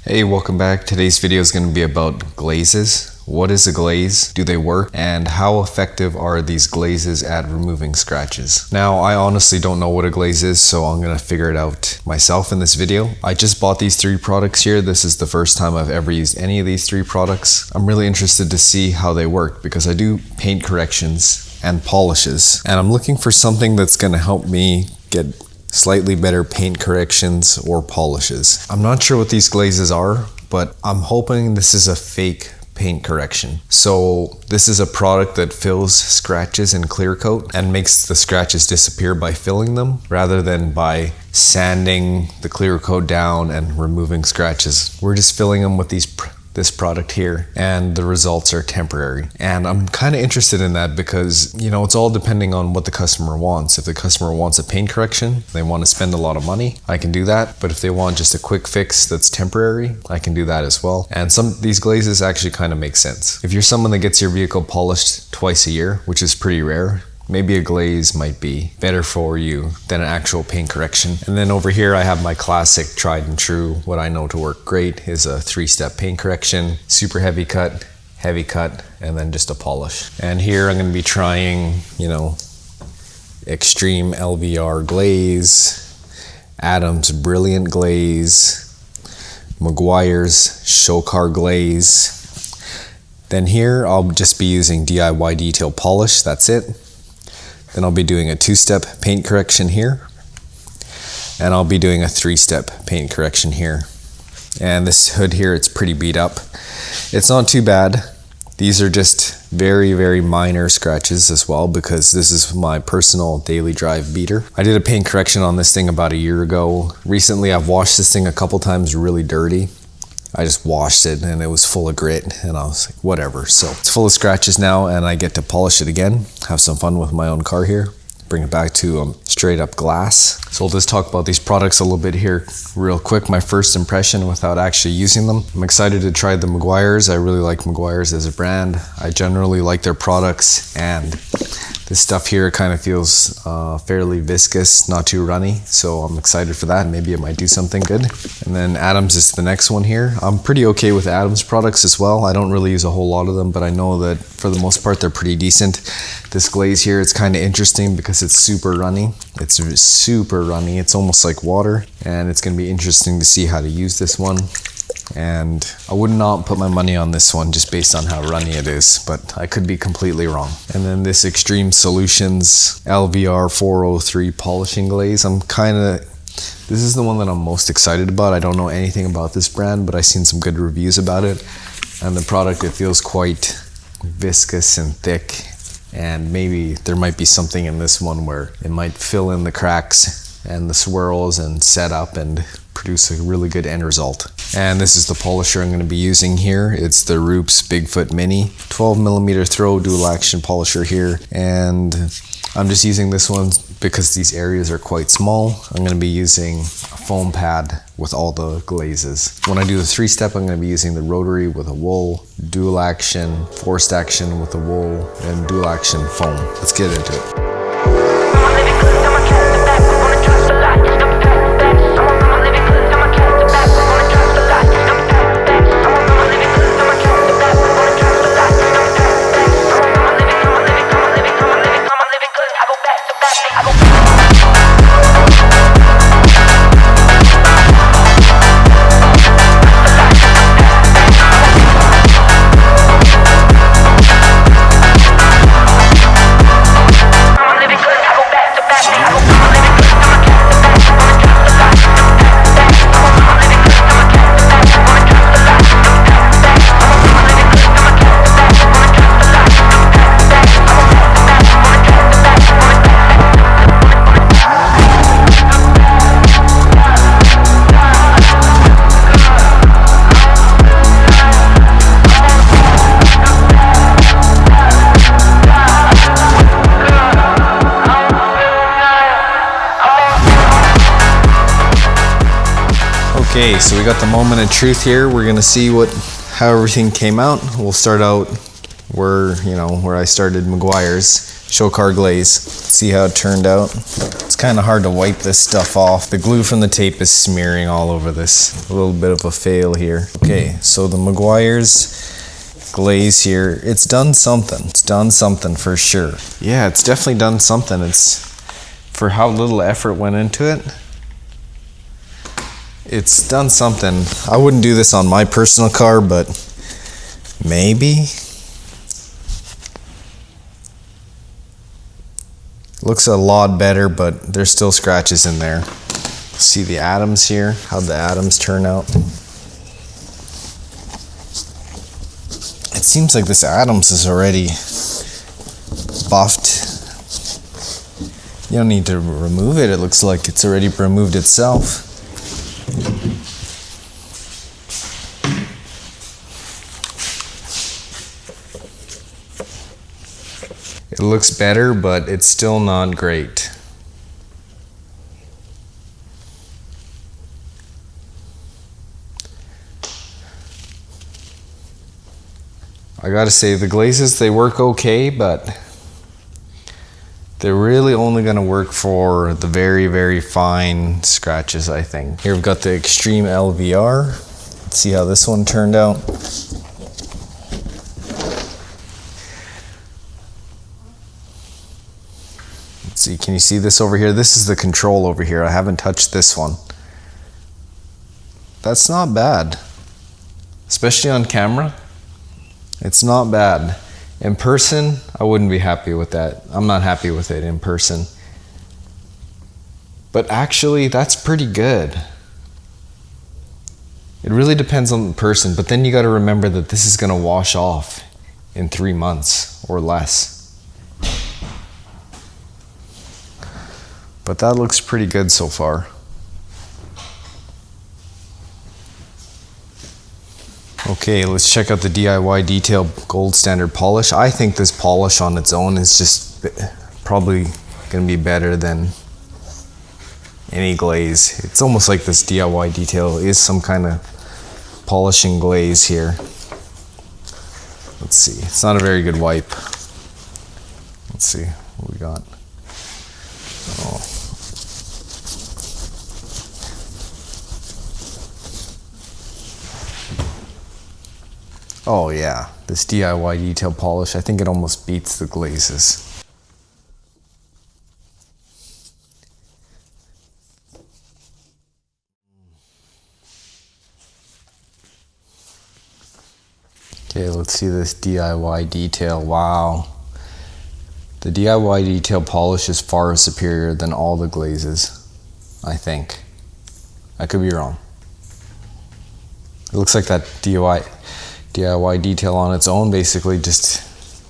Hey, welcome back. Today's video is going to be about glazes. What is a glaze? Do they work? And how effective are these glazes at removing scratches? Now, I honestly don't know what a glaze is, so I'm going to figure it out myself in this video. I just bought these 3 products here. This is the first time I've ever used any of these 3 products. I'm really interested to see how they work because I do paint corrections and polishes, and I'm looking for something that's going to help me get slightly better paint corrections or polishes. I'm not sure what these glazes are, but I'm hoping this is a fake paint correction. So this is a product that fills scratches in clear coat and makes the scratches disappear by filling them rather than by sanding the clear coat down and removing scratches. We're just filling them with this product here, and the results are temporary. And I'm kind of interested in that because, you know, it's all depending on what the customer wants. If the customer wants a paint correction, they want to spend a lot of money, I can do that. But if they want just a quick fix that's temporary, I can do that as well. And these glazes actually kind of make sense. If you're someone that gets your vehicle polished twice a year, which is pretty rare, maybe a glaze might be better for you than an actual paint correction. And then over here I have my classic tried and true, what I know to work great is a 3-step paint correction, super heavy cut, and then just a polish. And here I'm going to be trying, you know, Extreme LVR Glaze, Adam's Brilliant Glaze, Meguiar's Show Car Glaze. Then here I'll just be using DIY detail polish, that's it. Then I'll be doing a 2-step paint correction here. And I'll be doing a 3-step paint correction here. And this hood here, it's pretty beat up. It's not too bad. These are just very, very minor scratches as well because this is my personal daily drive beater. I did a paint correction on this thing about a year ago. Recently, I've washed this thing a couple times really dirty. I just washed it and it was full of grit and I was like, whatever. So it's full of scratches now and I get to polish it again, have some fun with my own car here, bring it back to straight up glass. So we'll just talk about these products a little bit here real quick. My first impression without actually using them. I'm excited to try the Meguiar's. I really like Meguiar's as a brand. I generally like their products, and this stuff here kind of feels fairly viscous, not too runny. So I'm excited for that. Maybe it might do something good. And then Adams is the next one here. I'm pretty okay with Adams products as well. I don't really use a whole lot of them, but I know that for the most part, they're pretty decent. This glaze here, it's kind of interesting because it's super runny. It's super runny. It's almost like water, and it's going to be interesting to see how to use this one. And I would not put my money on this one just based on how runny it is, but I could be completely wrong. And then this Extreme Solutions LVR 403 polishing glaze. This is the one that I'm most excited about. I don't know anything about this brand, but I've seen some good reviews about it. And the product, it feels quite viscous and thick. And maybe there might be something in this one where it might fill in the cracks and the swirls and set up and produce a really good end result. And this is the polisher I'm going to be using here. It's the Roops Bigfoot Mini 12mm throw dual action polisher here. And I'm just using this one because these areas are quite small. I'm going to be using a foam pad with all the glazes. When I do the 3-step, I'm going to be using the rotary with a wool, dual action, forced action with a wool, and dual action foam. Let's get into it. Okay, so we got the moment of truth here. We're gonna see how everything came out. We'll start out where I started, Meguiar's. show car glaze. See how it turned out? It's kind of hard to wipe this stuff off. The glue from the tape is smearing all over this. A little bit of a fail here. Okay, so the Meguiar's glaze here, it's done something. It's done something for sure. Yeah, it's definitely done something. It's for how little effort went into it. It's done something. I wouldn't do this on my personal car, but maybe. Looks a lot better, but there's still scratches in there. See the atoms here, how'd the atoms turn out? It seems like this atoms is already buffed. You don't need to remove it. It looks like it's already removed itself. It looks better, but it's still not great. I gotta say, the glazes, they work okay, but they're really only gonna work for the very, very fine scratches, I think. Here we've got the Extreme LVR. Let's see how this one turned out. Let's see, can you see this over here? This is the control over here. I haven't touched this one. That's not bad, especially on camera. It's not bad. In person, I wouldn't be happy with that. I'm not happy with it in person. But actually, that's pretty good. It really depends on the person, but then you gotta remember that this is gonna wash off in 3 months or less. But that looks pretty good so far. Okay, let's check out the DIY Detail Gold Standard Polish. I think this polish on its own is just probably gonna be better than any glaze. It's almost like this DIY Detail is some kind of polishing glaze here. Let's see, it's not a very good wipe. Let's see what we got. Oh. Oh yeah, this DIY Detail Polish, I think it almost beats the glazes. Okay, let's see this DIY Detail. Wow. The DIY Detail Polish is far superior than all the glazes, I think. I could be wrong. It looks like that DIY Detail on its own basically just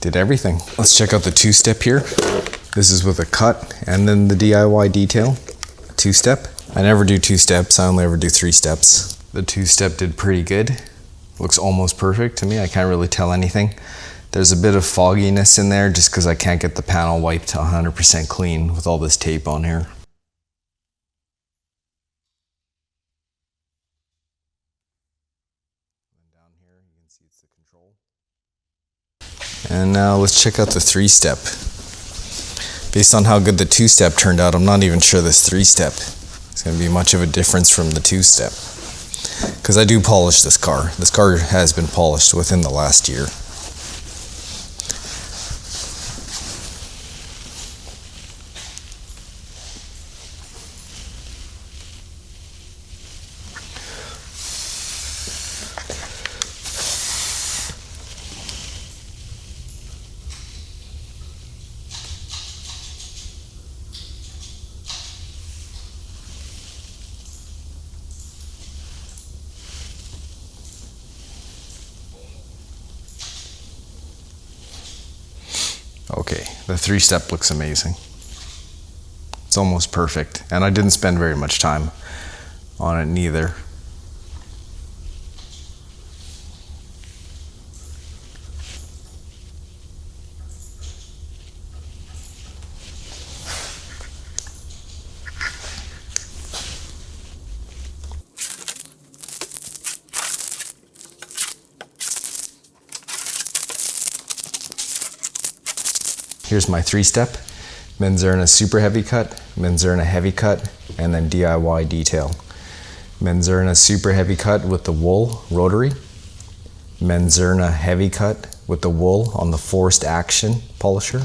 did everything. Let's check out the two-step here. This is with a cut and then the DIY Detail, two-step. I never do two steps, I only ever do 3 steps. The two-step did pretty good. Looks almost perfect to me, I can't really tell anything. There's a bit of fogginess in there just because I can't get the panel wiped 100% clean with all this tape on here. Down here you can see it's the control. And now let's check out the 3-step. Based on how good the 2-step turned out, I'm not even sure this 3-step is going to be much of a difference from the 2-step. Because I do polish this car. This car has been polished within the last year. Okay, the 3-step looks amazing. It's almost perfect, and I didn't spend very much time on it neither. here's my 3-step. Menzerna super heavy cut, Menzerna heavy cut, and then DIY detail. Menzerna super heavy cut with the wool rotary. Menzerna heavy cut with the wool on the forced action polisher.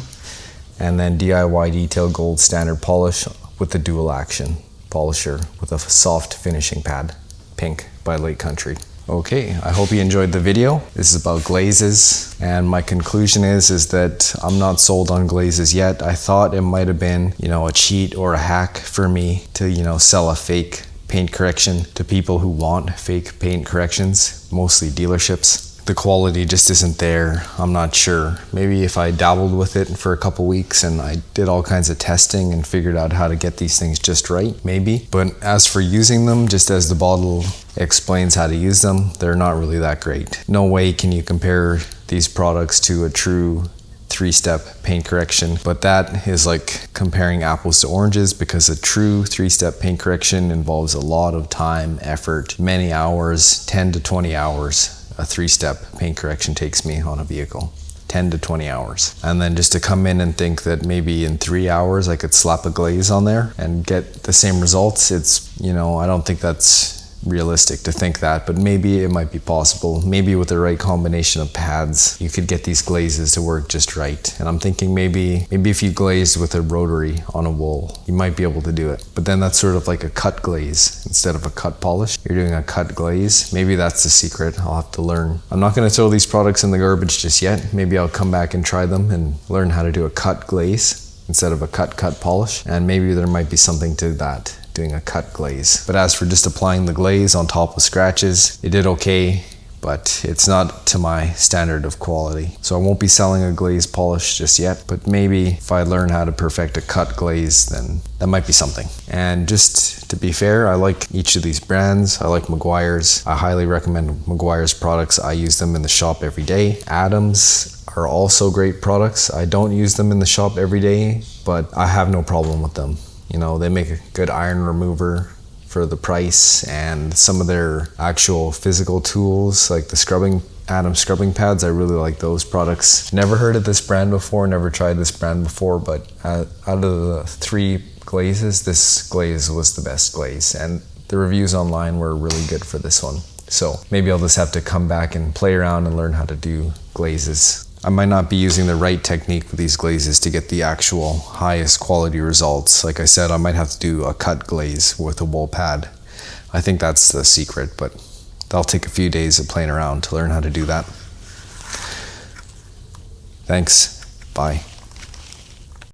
And then DIY detail gold standard polish with the dual action polisher with a soft finishing pad. Pink by Lake Country. Okay, I hope you enjoyed the video. This is about glazes, and my conclusion is that I'm not sold on glazes yet. I thought it might have been, a cheat or a hack for me to, sell a fake paint correction to people who want fake paint corrections, mostly dealerships. The quality just isn't there. I'm not sure. Maybe if I dabbled with it for a couple weeks and I did all kinds of testing and figured out how to get these things just right, maybe. But as for using them, just as the bottle explains how to use them, they're not really that great. No way can you compare these products to a true 3-step paint correction, but that is like comparing apples to oranges, because a true 3-step paint correction involves a lot of time, effort, many hours, 10 to 20 hours. A 3-step paint correction takes me on a vehicle. 10 to 20 hours. And then just to come in and think that maybe in 3 hours I could slap a glaze on there and get the same results, I don't think that's realistic to think that, but maybe it might be possible. Maybe with the right combination of pads, you could get these glazes to work just right. And I'm thinking maybe if you glazed with a rotary on a wool, you might be able to do it. But then that's sort of like a cut glaze instead of a cut polish. You're doing a cut glaze. Maybe that's the secret. I'll have to learn. I'm not going to throw these products in the garbage just yet. Maybe I'll come back and try them and learn how to do a cut glaze instead of a cut polish. And maybe there might be something to that, doing a cut glaze. But as for just applying the glaze on top of scratches, it did okay, but it's not to my standard of quality. So I won't be selling a glaze polish just yet, but maybe if I learn how to perfect a cut glaze, then that might be something. And just to be fair, I like each of these brands. I like Meguiar's. I highly recommend Meguiar's products. I use them in the shop every day. Adams are also great products. I don't use them in the shop every day, but I have no problem with them. They make a good iron remover for the price, and some of their actual physical tools, like the Adams scrubbing pads, I really like those products. Never heard of this brand before, never tried this brand before, but out of the 3 glazes, this glaze was the best glaze, and the reviews online were really good for this one. So maybe I'll just have to come back and play around and learn how to do glazes. I might not be using the right technique with these glazes to get the actual highest quality results. Like I said, I might have to do a cut glaze with a wool pad. I think that's the secret, but that'll take a few days of playing around to learn how to do that. Thanks. Bye.